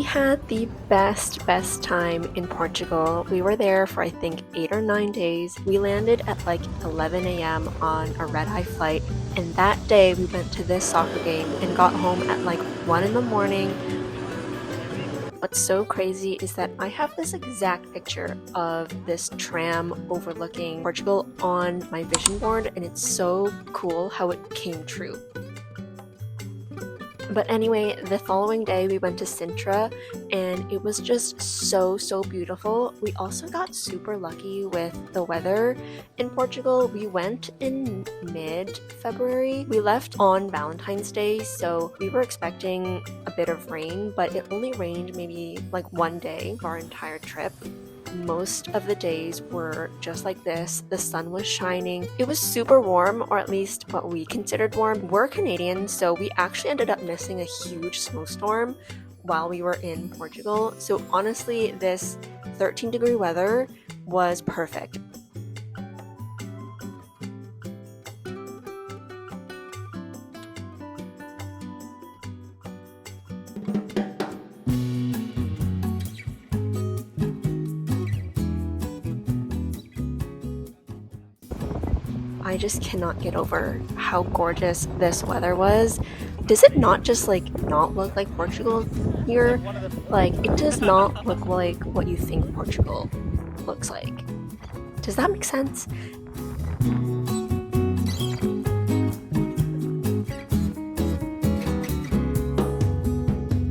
had the best time in Portugal. We were there for I think 8 or 9 days. We landed at like 11 a.m. on a red-eye flight, and that day we went to this soccer game and got home at like 1 in the morning. What's so crazy is that I have this exact picture of this tram overlooking Portugal on my vision board, and it's so cool how it came true. But anyway, the following day we went to Sintra, and it was just so beautiful. We also got super lucky with the weather in Portugal. We went in mid-February. We left on Valentine's Day, so we were expecting a bit of rain, but it only rained maybe like one day for our entire trip. Most of the days were just like this. The sun was shining. It was super warm, or at least what we considered warm. We're Canadian, so we actually ended up missing a huge snowstorm while we were in Portugal. So honestly, this 13-degree weather was perfect. I just cannot get over how gorgeous this weather was. Does it not just like not look like Portugal here? Like, it does not look like what you think Portugal looks like. Does that make sense?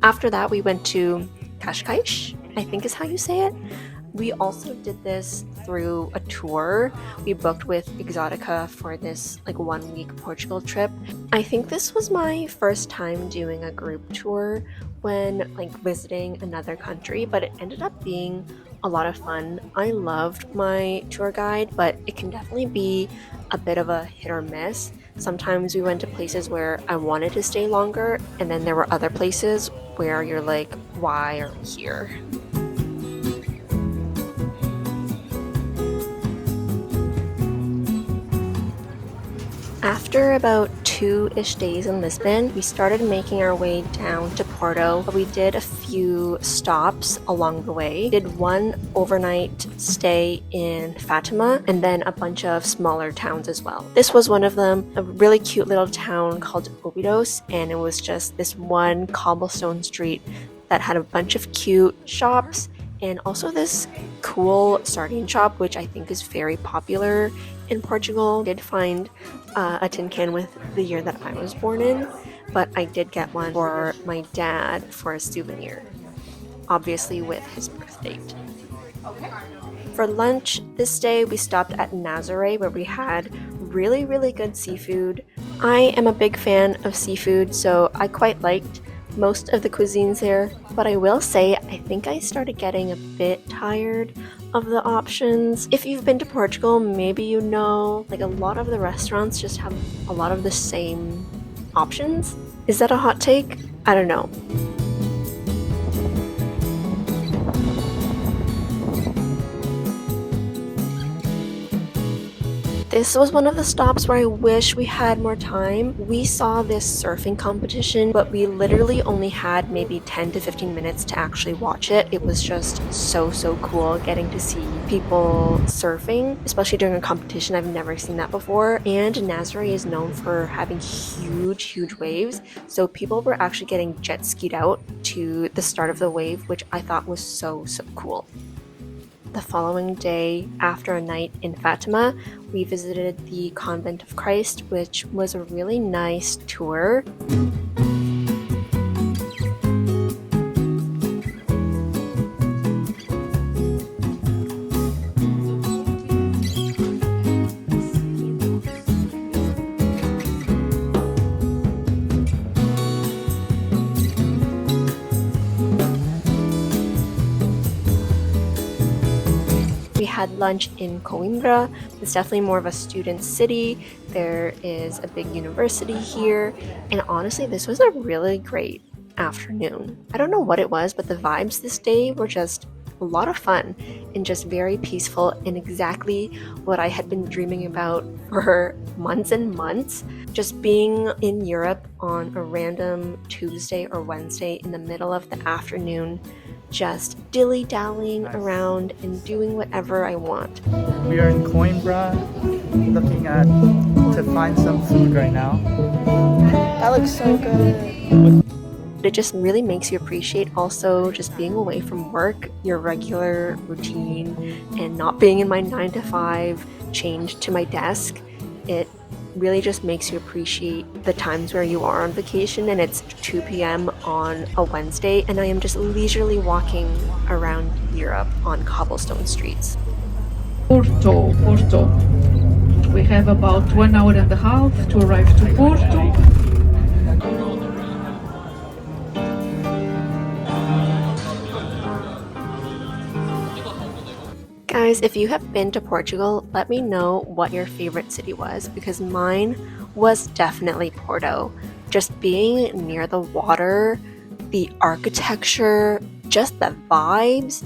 After that, we went to Cascais, I think is how you say it. We also did this through a tour. We booked with Exotica for this like 1 week Portugal trip. I think this was my first time doing a group tour when like visiting another country, but it ended up being a lot of fun. I loved my tour guide, but it can definitely be a bit of a hit or miss. Sometimes we went to places where I wanted to stay longer, and then there were other places where you're like, why are we here? After about 2-ish days in Lisbon, we started making our way down to Porto. We did a few stops along the way. We did one overnight stay in Fatima, and then a bunch of smaller towns as well. This was one of them, a really cute little town called Obidos, and it was just this one cobblestone street that had a bunch of cute shops, and also this cool sardine shop, which I think is very popular in Portugal. I did find a tin can with the year that I was born in, but I did get one for my dad for a souvenir, obviously with his birth date. For lunch this day, we stopped at Nazare, where we had really good seafood. I am a big fan of seafood, so I quite liked most of the cuisines there, but I will say I think I started getting a bit tired of the options. If you've been to Portugal, maybe you know, like a lot of the restaurants just have a lot of the same options. Is that a hot take? I don't know. This was one of the stops where I wish we had more time. We saw this surfing competition, but we literally only had maybe 10 to 15 minutes to actually watch it. It was just so cool getting to see people surfing, especially during a competition. I've never seen that before. And Nazare is known for having huge waves, so people were actually getting jet skied out to the start of the wave, which I thought was so cool. The following day, after a night in Fatima, we visited the Convent of Christ, which was a really nice tour. We had lunch in Coimbra. It's definitely more of a student city. There is a big university here, and honestly, this was a really great afternoon. I don't know what it was, but the vibes this day were just a lot of fun and just very peaceful, and exactly what I had been dreaming about for months and months. Just being in Europe on a random Tuesday or Wednesday in the middle of the afternoon, just dilly-dallying around and doing whatever I want. We are in Coimbra, looking to find some food right now. That looks so good. It just really makes you appreciate also just being away from work, your regular routine, and not being in my 9 to 5 chained to my desk. It really just makes you appreciate the times where you are on vacation and it's 2 p.m. on a Wednesday and I am just leisurely walking around Europe on cobblestone streets. Porto. We have about 1 hour and a half to arrive to Porto. Guys, if you have been to Portugal, let me know what your favorite city was, because mine was definitely Porto. Just being near the water, the architecture, just the vibes.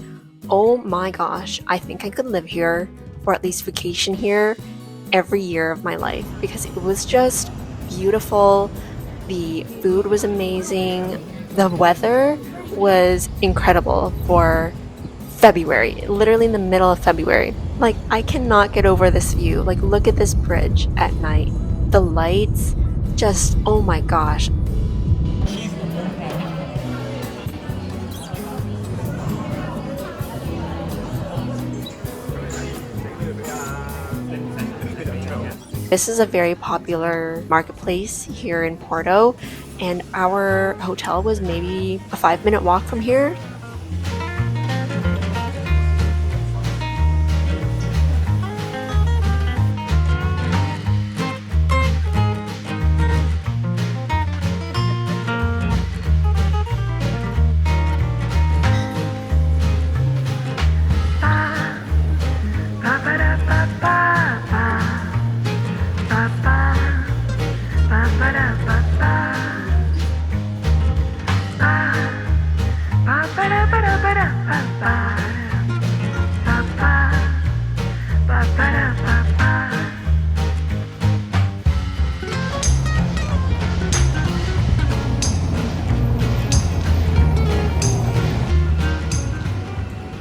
Oh my gosh, I think I could live here, or at least vacation here, every year of my life, because it was just beautiful. The food was amazing. The weather was incredible for February, literally in the middle of February. Like, I cannot get over this view. Like, look at this bridge at night. The lights, just, oh my gosh. This is a very popular marketplace here in Porto, and our hotel was maybe a 5-minute walk from here.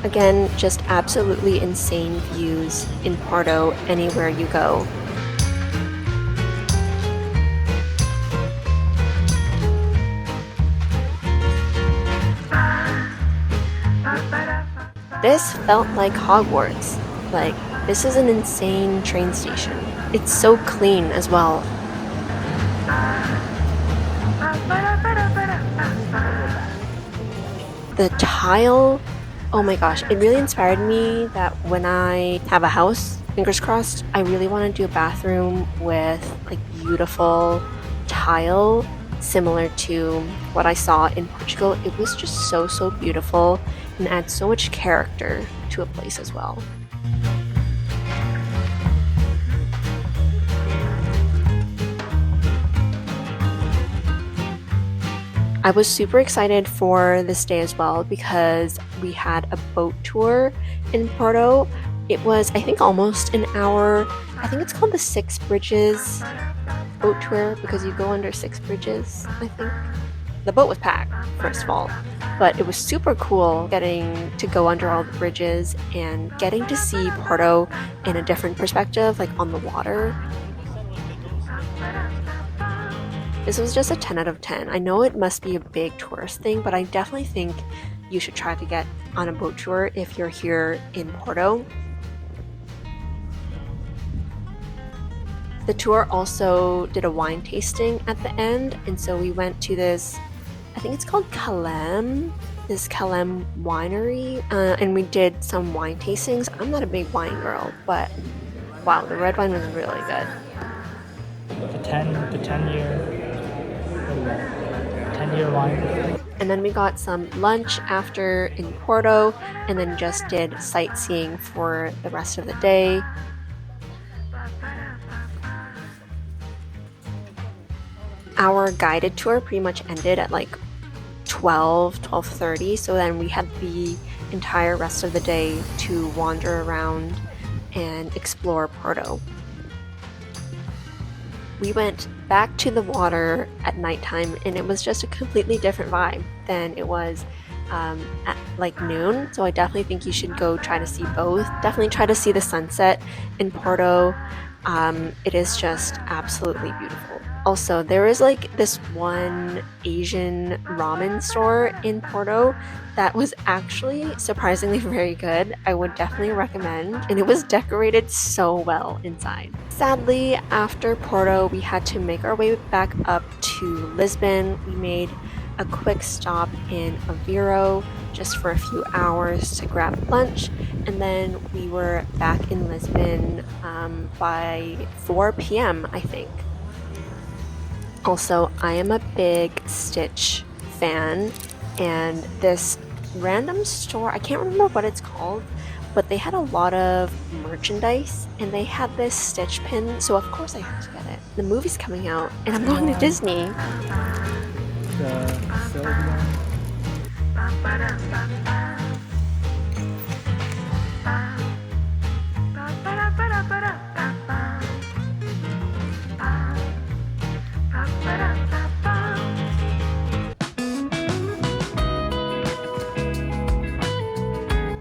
Again, just absolutely insane views in Porto anywhere you go. This felt like Hogwarts. Like, this is an insane train station. It's so clean as well. The tile, oh my gosh, it really inspired me that when I have a house, fingers crossed, I really want to do a bathroom with like beautiful tile similar to what I saw in Portugal. It was just so beautiful and adds so much character to a place as well. I was super excited for this day as well because we had a boat tour in Porto. It was, I think, almost an hour. I think it's called the 6 Bridges boat tour because you go under 6 bridges, I think. The boat was packed, first of all, but it was super cool getting to go under all the bridges and getting to see Porto in a different perspective, like on the water. This was just a 10 out of 10. I know it must be a big tourist thing, but I definitely think you should try to get on a boat tour if you're here in Porto. The tour also did a wine tasting at the end, and so we went to this, I think it's called Calem, this Calem winery, and we did some wine tastings. I'm not a big wine girl, but wow, the red wine was really good. The 10-year wine. And then we got some lunch after in Porto, and then just did sightseeing for the rest of the day. Our guided tour pretty much ended at like 12:30, so then we had the entire rest of the day to wander around and explore Porto. We went back to the water at nighttime, and it was just a completely different vibe than it was at like noon. So I definitely think you should go try to see both. Definitely try to see the sunset in Porto. It is just absolutely beautiful. Also, there is like this one Asian ramen store in Porto that was actually surprisingly very good. I would definitely recommend, and it was decorated so well inside. Sadly, after Porto, we had to make our way back up to Lisbon. We made a quick stop in Aveiro just for a few hours to grab lunch, and then we were back in Lisbon by 4 p.m. I think. Also, I am a big Stitch fan, and this random store, I can't remember what it's called, but they had a lot of merchandise, and they had this Stitch pin, so of course I had to get it. The movie's coming out, and I'm going to Disney. The Sylvia.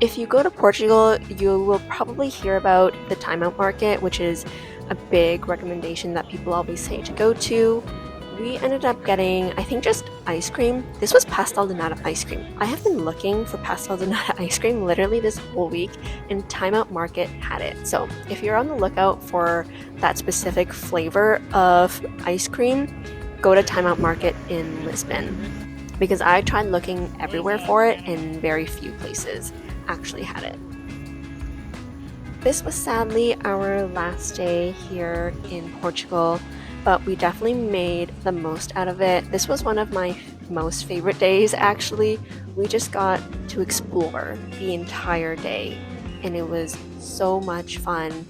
If you go to Portugal, you will probably hear about the Time Out Market, which is a big recommendation that people always say to go to. We ended up getting, I think, just ice cream. This was pastel de nata ice cream. I have been looking for pastel de nata ice cream literally this whole week, and Time Out Market had it. So if you're on the lookout for that specific flavor of ice cream, go to Time Out Market in Lisbon, because I tried looking everywhere for it and very few places actually had it. This was sadly our last day here in Portugal, but we definitely made the most out of it. This was one of my most favorite days actually. We just got to explore the entire day, and it was so much fun.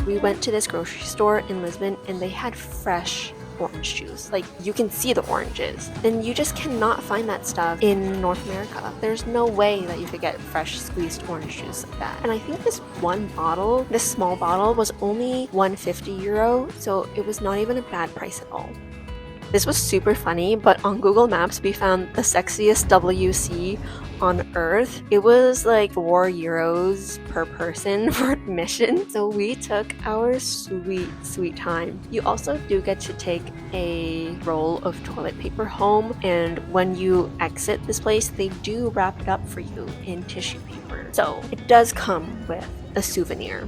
We went to this grocery store in Lisbon, and they had fresh orange juice. Like, you can see the oranges. And you just cannot find that stuff in North America. There's no way that you could get fresh squeezed orange juice like that. And I think this one bottle, this small bottle, was only €150, so it was not even a bad price at all. This was super funny, but on Google Maps we found the sexiest WC on earth. It was like €4 per person for admission, so we took our sweet time. You also do get to take a roll of toilet paper home, and when you exit this place, they do wrap it up for you in tissue paper. So it does come with a souvenir.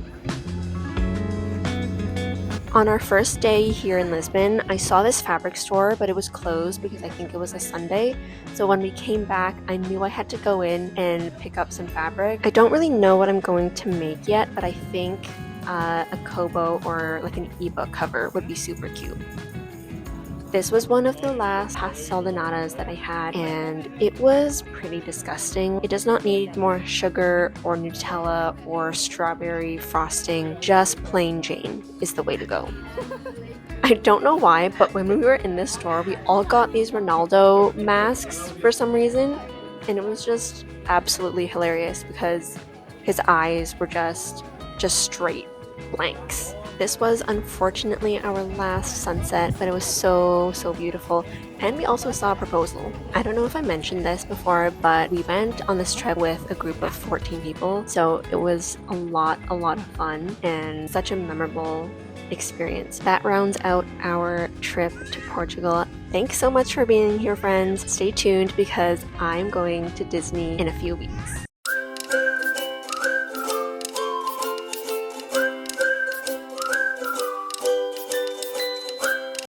On our first day here in Lisbon, I saw this fabric store, but it was closed because I think it was a Sunday. So when we came back, I knew I had to go in and pick up some fabric. I don't really know what I'm going to make yet, but I think a Kobo or like an ebook cover would be super cute. This was one of the last pastel de natas that I had, and it was pretty disgusting. It does not need more sugar or Nutella or strawberry frosting. Just plain Jane is the way to go. I don't know why, but when we were in this store, we all got these Ronaldo masks for some reason, and it was just absolutely hilarious because his eyes were just straight blanks. This was unfortunately our last sunset, but it was so beautiful. And we also saw a proposal. I don't know if I mentioned this before, but we went on this trip with a group of 14 people. So it was a lot of fun and such a memorable experience. That rounds out our trip to Portugal. Thanks so much for being here, friends. Stay tuned because I'm going to Disney in a few weeks.